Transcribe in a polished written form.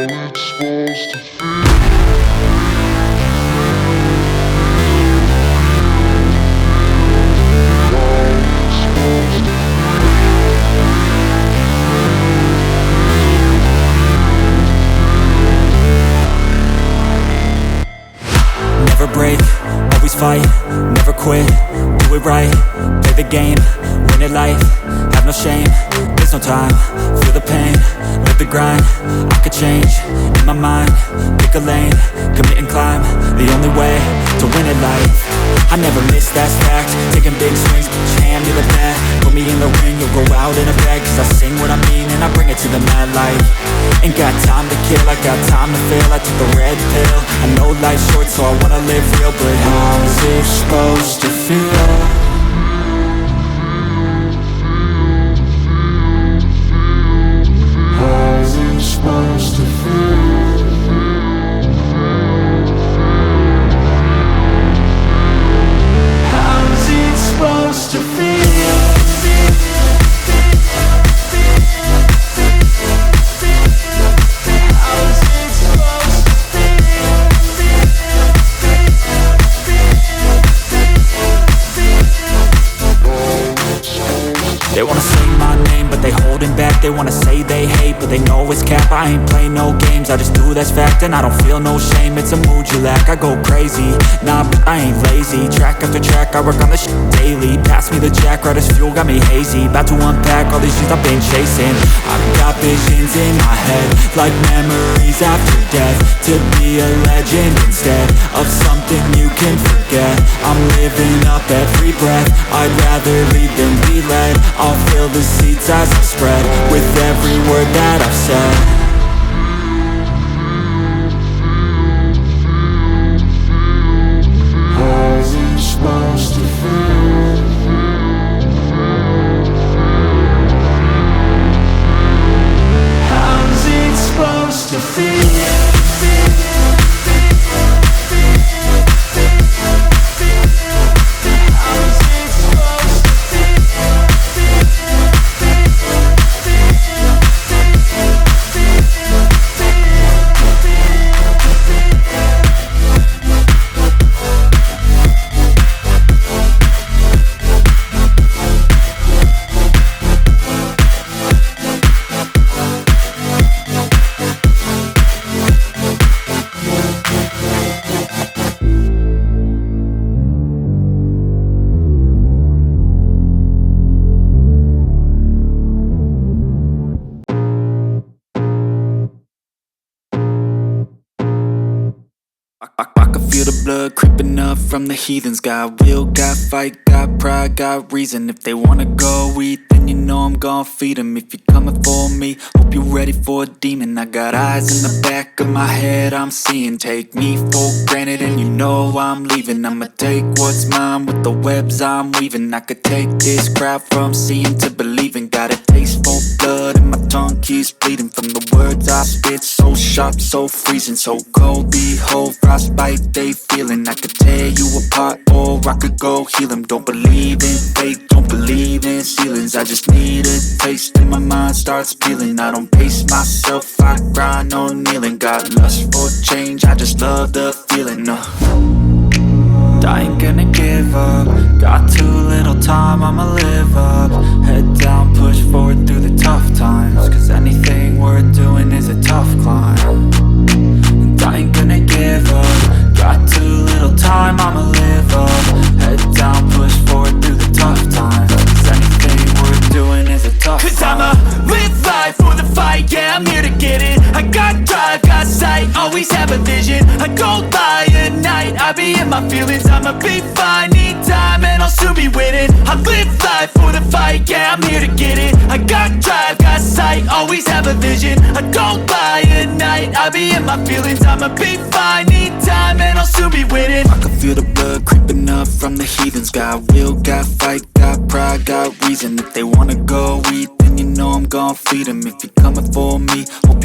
it's supposed to feel. Never break, always fight, never quit, do it right, play the game, win it life, have no shame, there's no time, feel the pain, live the grind, I could change, in my mind, pick a lane, commit and climb, the only way to win it life. I never miss, that's fact, taking big swings, put your hand to the bat, put me in the ring, you'll go out in a bag, cause I sing what I mean and I bring it to the mad light. Ain't got time to kill, I got time to feel, I took the red pill, I know life's short so I wanna live real, but how's it supposed to feel? Supposed to feel. How's it supposed to feel? They wanna say my name, but they holding back. They wanna say they hate, but they know it's cap. I ain't play no games, I just do that's fact. And I don't feel no shame, it's a mood you lack. I go crazy, nah, but I ain't lazy. Track after track, I work on this shit daily. Pass me the jack, right as fuel, got me hazy. About to unpack all these things I've been chasing. I've got visions in my head, like memories after death. To be a legend instead of something you can forget. I'm living up every breath, I'd rather lead than be led. I'll fill the seats as I spread with every word that I've said. How's it supposed to feel? How's it supposed to feel? I can feel the blood creeping up from the heathens. Got will, got fight, got pride, got reason. If they wanna go eat, then you know I'm gon' feed them. If you're coming for me, hope you're ready for a demon. I got eyes in the back of my head, I'm seeing. Take me for granted and you know I'm leaving. I'ma take what's mine with the webs I'm weaving. I could take this crowd from seeing to believing. Got a taste for blood and my tongue keeps bleeding. From the words I spit, so sharp, so freezing. So cold, behold, frostbite they feeling. I could tear you apart or I could go heal them. Don't believe in fate, don't believe in ceilings. I just need a taste and my mind starts peeling. I don't pace myself, I grind on kneeling. Got lust for change, I just love the feeling. I ain't gonna give up. Got too little time, I'ma live up. Head down, push forward through the tough times. Cause anything worth doing is a tough climb. And I ain't gonna give up. Got too little time, I'ma live up. Head down, push forward through the tough times. Cause anything worth doing is a tough climb. Cause I'ma live life for the fight, yeah, I'm here to get it. I got drive, got sight, always have a vision. I go by at night, I be in my feelings. I'ma be fine, need time and I'll soon be winning. I live life for the fight, yeah, I'm here to get it. I got drive, got sight, always have a vision. I go by at night, I be in my feelings. I'ma be fine, need time and I'll soon be winning. I can feel the blood creeping up from the heathens. Got will, got fight, got pride, got reason. If they wanna go eat, then you know I'm gon' feed them. If you're coming for me, hope